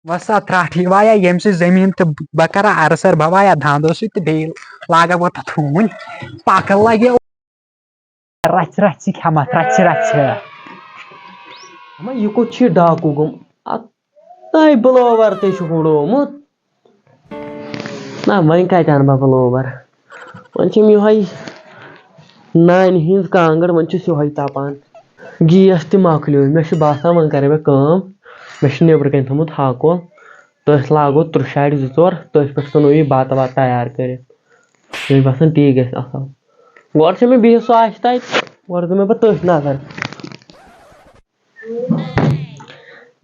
وسا تراٹھی وایا یم سے زمین تو بکرا ارسر بوایا دھاندو سی بیل لاگا وہ تھون پکن لگے رچ رچ کھمت رچ رچ یہ کوت ڈاکو گم اتائی بلوور تے ہڑومت نا وین کتہ ان بہ بلوور ون چھم یہ نانہ ہز کانگڑ ون چھس یہ تپان گیس تہ مکلیو مے باسان ون کرے مے نبر کن تھومت ہاکول تس لاگو ترشارِ زٕ ژور تٔتھۍ پٮ۪ٹھ ژھٕنو یہِ بتہٕ وتہٕ تیار کٔرِتھ مے باسان تی گژھِ اصل گۄڈٕ چھِ مےٚ بِہِتھ سُہ آسہِ تتہِ گۄڈٕ دِمے بہٕ تٔتھۍ نظر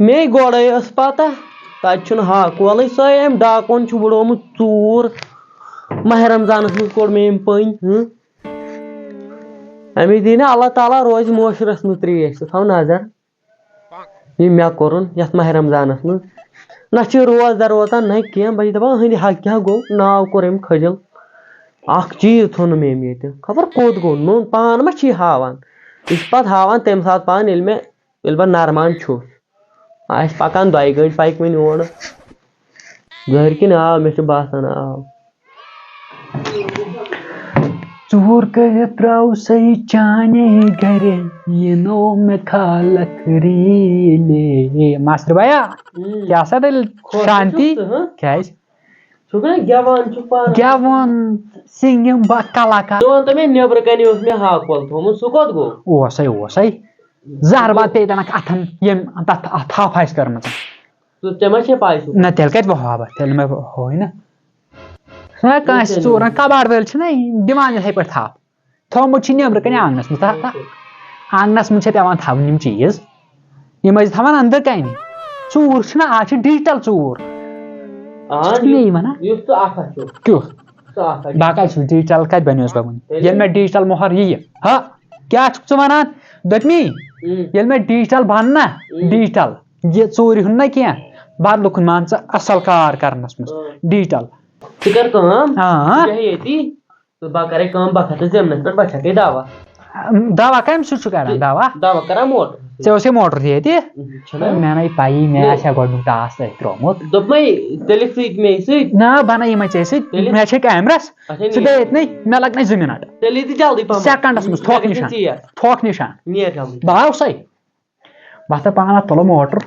مے گۄڈے ٲس پتہ تتہِ چھُنہٕ ہاکولٕے سۄے أمۍ ڈاکون چھُ وُڈومُت ژوٗر ماہ رمضانس منٛز کوٚڑ مےٚ أمۍ پٔنۍ أمِس دی نہٕ اللہ تعالیٰ روزِ معاشرس منٛز ترٛیش سُہ تھاو نظر یہِ مےٚ کوٚرُن یتھ ماہ رمضانس منٛز نہ چھِ روزدار روزان نہ کینٛہہ بہٕ چھس دپان أہنٛدِ حق کیٛاہ گوٚو ناو کوٚر أمۍ کھٔجِل اکھ چیٖز تھوٚو نہٕ مےٚ أمۍ ییٚتہِ خبر کوٚت گوٚو نوٚن پان ما چھ یہِ ہاوان یہِ چھُ پتہٕ ہاوان تمہِ ساتہٕ پان ییٚلہِ بہٕ نرمان چھُس آسہِ پکان دۄیہِ گٲنٛٹہِ پکہِ وۄنۍ اورٕ ظٲہِر کِنۍ آو مےٚ چھُ باسان آو ژوٗر کٔرِتھ درٛاو سَے چانے گرِ یِنو مےٚ خالق ریٖلے ماستٕر بھیا کیٛاہ سا تیٚلہِ شانتی کیٛازِ گٮ۪وُن سِنگِنگ کلاکار ژٕ وَن تہٕ مےٚ نیٚبرٕ کَنہِ اوس مےٚ ہاکھول تھومُت سُہ کوٚت گوٚو اوسے زہرباد پیٚیہِ تَنکھ اَتھن ییٚمۍ تَتھ تھپھ آسہِ کٔرمٕژ ژےٚ ما چھے پاے نہ تیٚلہِ کَتہِ بہٕ ہاو بہٕ تیٚلہِ مےٚ ہوے نہ کٲنٛسہِ ژوٗرن کباڑ وٲلۍ چھِنہ دِوان یِتھٕے پٲٹھۍ تھپھ تھومُت چھِ نیٚبرٕ کَنہِ آنٛگنس منٛز آنٛگنس منٛز چھِ پیٚوان تھاوٕنۍ یِم چیٖز یِم ٲسۍ تھاوان أنٛدرٕ کَنہِ ژوٗر چھُنہ آز چھِ ڈِجٹل ژوٗر بہٕ کَتہِ چھُس ڈِجٹل کَتہِ بنیوس بہٕ وُنہِ ییٚلہِ مےٚ ڈِجٹل مۄہر یِیہِ ہا کیٛاہ چھُکھ ژٕ وَنان دوٚپمی ییٚلہِ مےٚ ڈِجٹل بنہٕ نا ڈِجٹل یہِ ژوٗرِ ہُنٛد نہ کینٛہہ بدلُک مان ژٕ اصل کار کرنس منٛز ڈِجٹل ژٕ کر کٲم ییٚتی تہٕ بہٕ کرے کٲم بہٕ کھسے زٔمیٖنس پٮ۪ٹھ بہٕ چھکے دوا دوا کمہِ سۭتۍ چھُ کران دوا کران موٹر ژےٚ اوسے موٹر تہِ ییٚتہِ مےٚ نَے پایی مےٚ آسہِ ہا گۄڈنیُک ٹاس تٔتھۍ ترومُت دوٚپمے تیٚلہِ سۭتۍ مے سۭتۍ نہ بہٕ اَنے یِمے ژےٚ سۭتۍ مےٚ چھے کیمرس ژٕ بیٚیہِ ییٚتنٕے مےٚ لگنَے 2 مِنٹ تیٚلہِ یی جلدی پہم سیکنڈس منٛز تھوکھ نِشان بہٕ آوسے بہٕ تہٕ پانہٕ تُلہٕ موٹر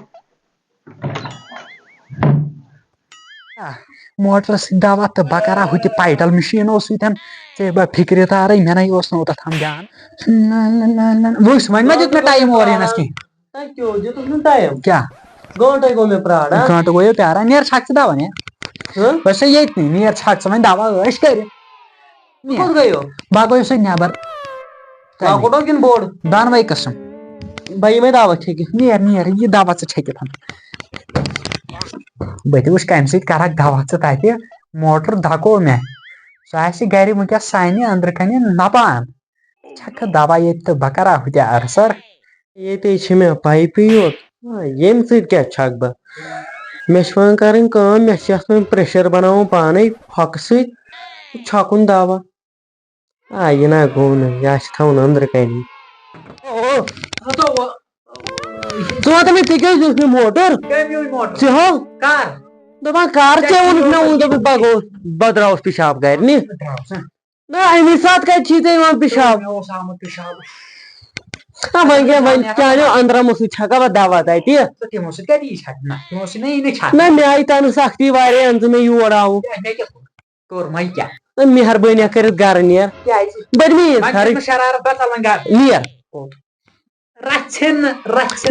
موٹرس سۭتۍ دوا تہٕ بہٕ کرا ہُتہِ پایڈل مِشیٖنو سۭتۍ ژےٚ بہٕ فِکرِ تارٕے مےٚ نَے اوس نہٕ اوٚتتھ دیان وٕچھ وۄنۍ ما دیُت مےٚ ٹایم اورٕ یِنس کینٛہہ کیٛاہ گٲنٛٹے گوٚو مےٚ پیاران گٲنٛٹہٕ گوٚو پیاران نیر چھکھ ژٕ دوا نیر بہٕ چھُسے ییٚتنٕے نیر چھکھ ژٕ وۄنۍ دوا ٲش کٔرِتھ بہٕ گوٚیسے نیبر دۄنوَے قٕسم بہٕ یِمے دوا چھٔکِتھ نیر یہِ دوا ژٕ چھٔکِتھ بہٕ تہِ وٕچھ کمہِ سۭتۍ کرکھ دوا ژٕ تتہِ موٹر دکو مےٚ سُہ آسہِ گرِ وٕنکیٚس سانہِ أنٛدرٕ کنہِ نپان چھکھ دوا ییٚتہِ تہٕ بہٕ کرا ہُتہِ ارسر ییٚتے چھِ مےٚ پایپٕے یوت ییٚمہِ سۭتۍ کیٛاہ چھکھ بہٕ مےٚ چھِ وۄنۍ کرٕنۍ کٲم مےٚ چھِ یتھ وۄنۍ پریشر بناوُن پانے پھۄکہٕ سۭتۍ چھکُن دوا یہِ نہ گوٚو نہٕ یہِ آسہِ تھاوُن أنٛدرٕ کَنی ژٕ وَن تہٕ مےٚ ژےٚ کیٛازِ دیُت مےٚ موٹر ژٕ ہو دپان کر ژےٚ ووٚنُکھ مےٚ ووٚن دوٚپُکھ بہٕ گوٚوُس بہٕ درٛاوُس پِشاب گرِ نہِ نہ اَمی ساتہٕ کَتہِ چھی ژےٚ یِوان پِشاب وۄنۍ چانیو أنٛدرمو سۭتۍ چھکا بہٕ دوا تتہِ نہ مےٚ آیہِ تَنہٕ سختی واریاہ أنۍ ژٕ مےٚ یور آوُکھ مہربٲنی کٔرِتھ گرٕ نیر بہٕ دِمے عیٖذ خرٕچ نیر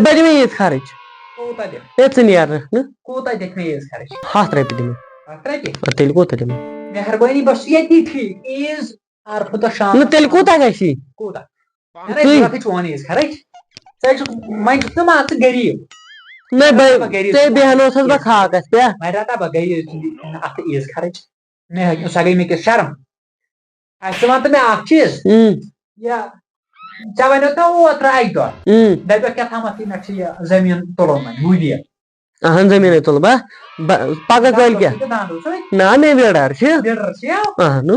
بہٕ دِمے عیٖذ خرٕچ ہے ژٕ نیرنکھ نہٕ 100 رۄپیہِ دِمے تیٚلہِ کوٗتاہ دِمے نہ تیٚلہِ کوٗتاہ گژھی نہ ژےٚ بیٚہنو اوسُس بہٕ خاکس پٮ۪ٹھ سۄ گٔے مےٚ کِس شرم ژٕ وَن تہٕ مےٚ اکھ چیٖز ژےٚ وَنیو تہٕ اوترٕ اکہِ دۄہ دپیٚکھ کیٛاہ تھامتھ مےٚ چھُ یہِ زٔمیٖن تُلُن وۄنۍ موٗدی اہن زٔمیٖنٕے تُلہٕ بہٕ پگہہ کٲلۍ کیٛاہ نہ مےٚ ویڑر چھِ اہن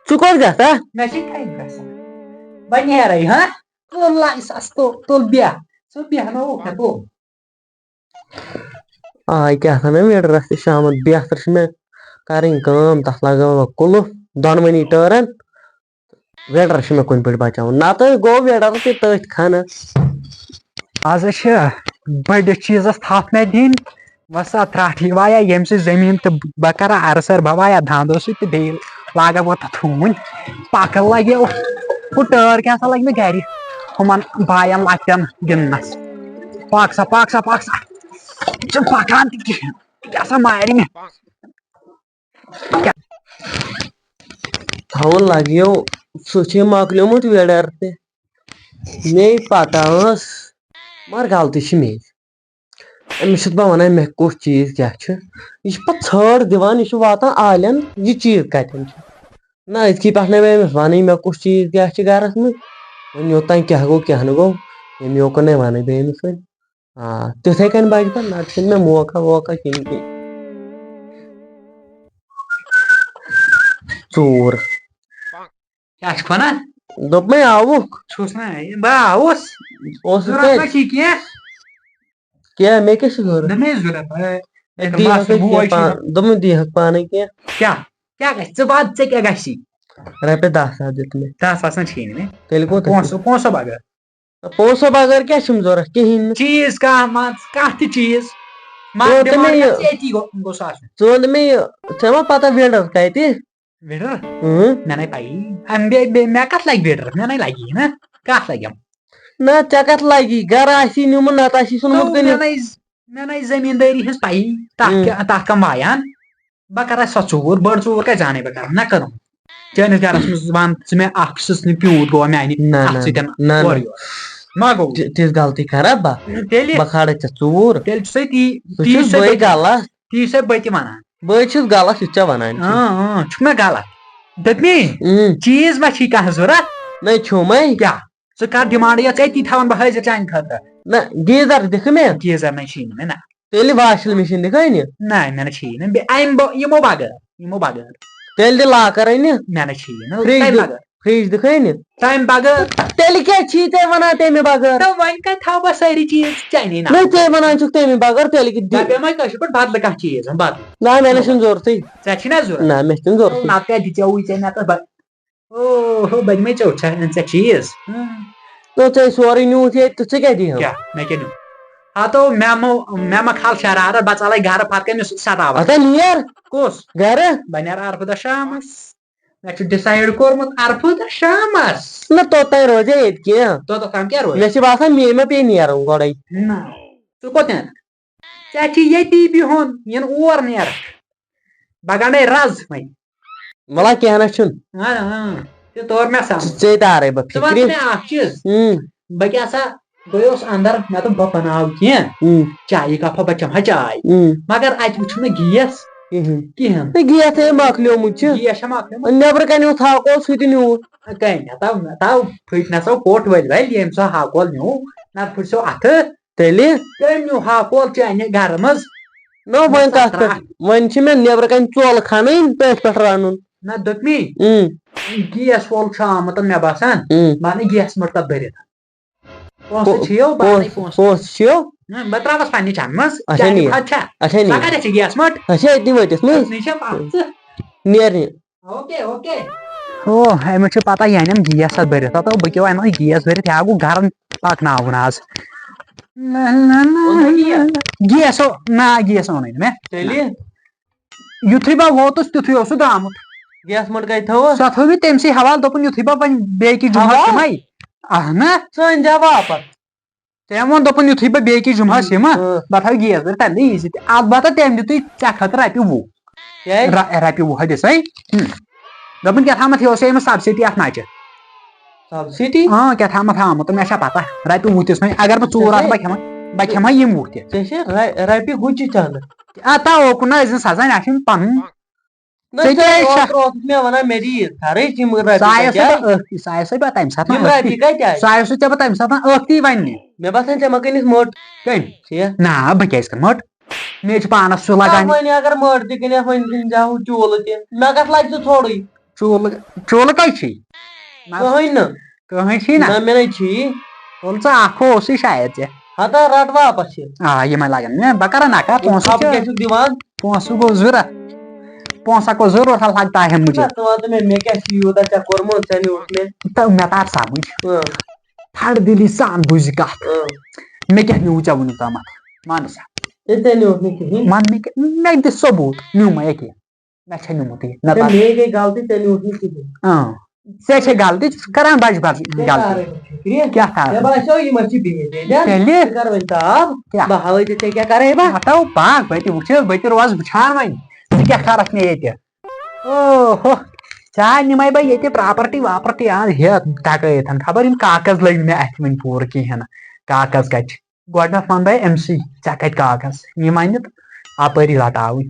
ژٕ کوٚت گژھکھ مےٚ چھِ تھٔنۍ گژھان بہٕ نیرے ہا تُل لایسَس تُل بیٚہہ ژٕ بیٚہنووُکھ مےٚ تُل آے کیٛاہ تھام ویٖڈرَس تہِ شامَس بہتر چھِ مےٚ کَرٕنۍ کٲم تَتھ لَگاوو کُلُف دۄنوٕنی ٹٲرَن ویٖڈر چھُ مےٚ کُنہِ پٲٹھۍ بَچاوُن نَتہٕ گوٚو ویٖڈر تہِ تٔتھۍ کھَنہٕ آز چھِ بٔڑِس چیٖزَس تھپھ مےٚ دِنۍ وَسا ترٛاٹھٕے وایا ییٚمہِ سۭتۍ زٔمیٖن تہٕ بہٕ کَرٕ اَرسَر بہٕ وایا دانٛدو سۭتۍ تہٕ بیٚیہِ لاگہٕ بہٕ تَتھ ہوٗنۍ پَکھٕ لَگیو ہُہ ٹٲر کیٛاہ سا لَگہِ مےٚ گَرِ ہُمَن بایَن لۄکٹٮ۪ن گِنٛدنَس پَک سا پَک سا پَک سا یہِ چھُنہٕ پَکان تہِ کِہیٖنۍ یہِ کیٛاہ سا مارِ مےٚ تھاوُن لَگیو سُہ چھُ مۄکلیومُت ویٖڈر تہِ مے پَتہ ٲس مگر غلطی چھِ میٛٲنۍ أمِس چھُس بہٕ وَنان مےٚ کُس چیٖز کیٛاہ چھُ یہِ چھُ پَتہٕ ژھٲڑ دِوان یہِ چھُ واتان عالٮ۪ن یہِ چیٖز کَتٮ۪ن چھُ نہ أزکی پٮ۪ٹھ نَے بہٕ أمِس وَنٕنۍ مےٚ کُس چیٖز کیٛاہ چھُ گَرَس منٛز وۄنۍ یوٚتانۍ کیٛاہ گوٚو کیٛاہ نہٕ گوٚو ییٚمہِ یوکُن نَے وَنٕے بہٕ أمِس وۄنۍ تِتھَے کٔنۍ بَچہِ پَتہٕ نَتہٕ چھُنہٕ مےٚ موقعہ ووقعہ کِہیٖنۍ ژوٗر کیٛاہ چھُکھ وَنان دوٚپمَے آوُکھ چھُس نہ بہٕ آوُس اوسُس ضوٚرَتھ ما چھِ کینٛہہ کیٛاہ مےٚ کیٛاہ چھُ ضوٚرَتھ دوٚپمَے ضوٚرَتھ دوٚپمَے دیٖہَکھ پانَے کینٛہہ کیٛاہ گژھِ ژٕ وَد ژےٚ کیٛاہ گژھی رۄپیہِ 10,000 دِتھ مےٚ 10,000 چھِی نہٕ مےٚ تیٚلہِ کوٗتاہ پونٛسو بغٲر پونٛسو بغٲر کیٛاہ چھُم ضوٚرَتھ کِہیٖنۍ نہٕ چیٖز کانٛہہ مان کانٛہہ تہِ چیٖز ژٕ مےٚ گوٚژھ آسُن وَن مےٚ یہِ ژےٚ ما پَتہ ویٖڈر کَتہِ ویٖڈر مےٚ نَے پَیی مےٚ کَتھ لَگہِ ویٖڈر مےٚ نَے لَگی نہ کَتھ لَگٮ۪م نہ ژےٚ کَتھ لَگی گرٕ آسی نیوٗمُت نَتہٕ آسی ژھُنمُت کٕنِتھ مےٚ نَے زٔمیٖندٲری ہٕنٛز پَیی تَتھ کَم وایان بہٕ کَرٕ سۄ ژوٗر بٔڑ ژوٗر کَتہِ زانَے بہٕ کَرٕ نہ کٔرٕم چٲنِس گرَس منٛز وَن ژٕ مےٚ اکھ سٕژنہِ پیوٗت گوٚوا میانہِ اَتھ سۭتۍ اورٕ یورٕ ما گوٚو تِژھ غلطی کھرا بہٕ بہٕ کھالے ژےٚ ژوٗر تیٚلہِ چھُسے تی چھُس بٔے غلط چھُسے بہٕ تہِ وَنان بٔے چھُس غلط یہِ ژےٚ وَنان چھُکھ مےٚ غلط دوٚپمے چیٖز ما چھی کانٛہہ ضوٚرَتھ نَے چھُمے کیٛاہ ژٕ کر ڈِمانٛڈ یا ژےٚ تی تھاوَن بہٕ حٲضِر چانہِ خٲطرٕ نہ گیٖزر دِکھٕ مےٚ گیٖزر نَے چھی نہٕ مےٚ نہ تیٚلہِ واشِنٛگ مِشیٖن دِکھے نہِ نہ مےٚ نہ چھی نہٕ یِمو بغٲر تیٚلہِ دِ لاکر أنہِ مےٚ نہ چھی نہٕ فرٛج دِکھے نہِ تَمہِ بغٲر تیٚلہِ کیٛاہ چھی ژےٚ وَنان تَمہِ بغٲر وۄنۍ کَتہِ تھاوٕ بہٕ سٲری چیٖز چانے نہ ژےٚ وَنان چھُکھ تَمہِ بغٲر تیٚلہِ دَپیٛومَے کٲشِر پٲٹھۍ بدلہٕ کانٛہہ چیٖز بدلہٕ نہ مےٚ نہ چھُنہٕ ضوٚرتھٕے ژےٚ چھی نہ ضوٚرَتھ نہ مےٚ چھُنہٕ ضوٚرتھٕے نَتہٕ کیٛاہ دِژیوُے ژےٚ نَتہٕ اوہو بہٕ دِمَے ژےٚ ژےٚ چیٖز ژےٚ سورُے نیوٗتھ ییٚتہِ تہٕ ژٕ کیٛاہ دِہَکھ مےٚ کیٛاہ نیوٗ ہتو مےٚ ما کھال شرارت بہٕ ژَلَے گرٕ پَتہٕ کَرِ مےٚ سَتاوَتھ ہتا نیر کُس گرٕ بہٕ نیرٕ اَرفہٕ دۄہ شامَس مےٚ چھُ ڈِسایڈ کوٚرمُت اَرفہٕ دۄہ شامَس نہ توٚتانۍ روزے ییٚتہِ کینٛہہ توٚتَتھ تام کیٛاہ روزِ مےٚ چھُ باسان مےٚ پیٚیہِ نیرُن گۄڈَے نہ ژٕ کوٚت نیرَکھ ژےٚ چھی ییٚتی بِہُن یِنہٕ اور نیرَکھ بہٕ گَنڈَے رَز وۄنۍ وَلہ کینٛہہ نہ چھُنہٕ تہِ توٚر مےٚ سَمجھ ژےٚ تارے بہٕ ژٕ وَن مےٚ اکھ چیٖز بہٕ کیٛاہ سا گٔیوس اَندر مےٚ دوٚپ بہٕ بَناو کینٛہہ چایہِ کَپا بہٕ چَمہٕ ہا چاے مگر اَتہِ وٕچھُم نہٕ گیس کِہیٖنۍ گیس مۄکلیومُت چھُ گیس چھا مۄکلیومُت نیبرٕ کَنہِ تھاکو سُہ تہِ نیوٗ مےٚ تاو پھٕٹنَسو کوٚٹ ؤلۍ ییٚمہِ سۄ ہاکول نیوٗ نَتہٕ پھٕٹسو اَتھٕ تیٚلہِ تٔمۍ نیوٗ ہاکول چانہِ گرٕ منٛز نہ وۄنۍ کَتھ پٮ۪ٹھ وۄنۍ چھِ مےٚ نیبرٕ کَنہِ ژولہٕ کھَنٕنۍ تٔتھۍ پٮ۪ٹھ رَنُن نہ دوٚپمے گیس وول چھُ آمُت مےٚ باسان بہٕ اَنہٕ گیس مٔٹ تَتھ بٔرِتھ پونٛسہٕ چھِیو پونٛسہٕ چھِیو بہٕ ترٛاوَس پنٛنہِ چَنٛدٕ منٛز اچھا سۄ کَتٮ۪تھ چھِ گیس مٔٹ أتنی وٲتِس منٛز نیرنہِ أمِس چھِ پَتہ یہِ اَنٮ۪م گیس اَتھ بٔرِتھ دَپو بہٕ کیٛاہ اَنہٕ گیس بٔرِتھ یا گوٚو گرم پَکناوُن آز گیس نہ گیس اوٚنُے نہٕ مےٚ تیٚلہِ یُتھُے بہٕ ووتُس تِتھُے اوس سُہ درٛامُت گیس مٔٹ کَتہِ تھٲوٕس سۄ تھٲو مےٚ تٔمسٕے حوالہٕ دوٚپُن یُتھُے بہٕ وۄنۍ بیٚیہِ کہِ جُمعہ یِمَے اہن ژٕ أنۍ زِ واپَس تٔمۍ ووٚن دوٚپُن یُتھُے بہٕ بیٚیہِ کِس جُمعس یِمہٕ بہٕ تھاوٕ گیس بٔرِتھ تَمہِ دۄہ ییٖزِ تہِ البتہ تٔمۍ دِتُے ژےٚ خٲطرٕ رۄپیہِ 20 دِسَے دوٚپُن کیٛاہ تھامَتھ یہِ اوسے أمِس سبسِڈی اَتھ نَچہِ سبسِڈی کیٛاہ تھامَتھ آمُت مےٚ چھا پَتہ رۄپیہِ 20 دِس وۄنۍ اگر بہٕ ژوٗر آسہٕ بہٕ کھٮ۪مہٕ ہا یِم 20 تہِ ژےٚ چھِ رۄپیہِ ہُچہِ چَنٛدٕ اوکُن نہ ٲسۍزِ سَزان مےٚ چھُنہٕ پَنُن مےٚ وَنان مےٚ دِ یٖژ خرٕچ یِم سایسٕے بہٕ تَمہِ ساتہٕ سایسٕے ژےٚ بہٕ تَمہِ ساتہٕ ٲکھتی وَننہِ مےٚ باسان ژےٚ ما کٕنِتھ مٔٹ نہ بہٕ کیٛازِ کَرٕ مٔٹ مےٚ چھُ پانَس سُہ لگان وۄنۍ اگر مٔٹ تہِ کٕنٮ۪کھ وۄنۍ کٕنۍ زِ ہُہ چوٗلہٕ تہِ مےٚ کَتھ لَگہِ ژٕ ژھوٚرُے چوٗلہٕ کَتہِ چھُے کٕہٕنۍ نہٕ کٕہٕنۍ چھی نہ مےٚ نَے چھی تُل ژٕ اکھ اوسُے شاید ژےٚ ہتا رٹ واپس یہ لگن بہ کر نکا دِوان پونسہ گو ضرورت پونسہ کو ضرورت لگتا ہے مجھے ژٕ وَن تہٕ مےٚ کیٛاہ چھُ یوٗتاہ ژےٚ کوٚرمُت ژےٚ نیوٗکھ مےٚ تو مے تر سمجھ پھڑ دلی سان بوز کت مے کیا نیو ژےٚ وُنیُک تامتھ مان سا ژےٚ نیوٗکھ نہٕ کِہیٖنۍ ون مے دِ ثبوٗت نیو مے ییٚکیٛاہ مے چھےٚ نیوٗمُت یہِ مے گٔے غلطی ژےٚ نیوٗکھ نہٕ کِہیٖنۍ ژےٚ چھے غلطی ژٕ چھُکھ کران بجہِ بجہِ غلطی کیٛاہ مےٚ کر باسیٚو یِمن چھِ بِہِتھ تیٚلہِ ژٕ کر وۄنۍ تاو کیٛاہ بہٕ ہاوے ژےٚ ژےٚ کیٛاہ کرے بہٕ ہتو پاک بہٕ تہِ وٕچھِ بہٕ تہِ روزٕ وٕچھان وۄنۍ ژٕ کیٛاہ کرکھ مےٚ ییٚتہِ اوہو ژےٚ نِمے بہٕ ییٚتہِ پراپرٹی واپرٹی آز ہٮ۪تھ ڈکٲیِتھ خبر یِم کاغذ لٔگۍ مےٚ اَتھِ وۄنۍ پوٗرٕ کِہیٖنۍ نہٕ کاغذ کتہِ چھِ گۄڈٕنیتھ ون بہٕ أمسٕے ژےٚ کتہِ کاغذ یہِ ونہِ تہٕ اپٲری رٹاوٕے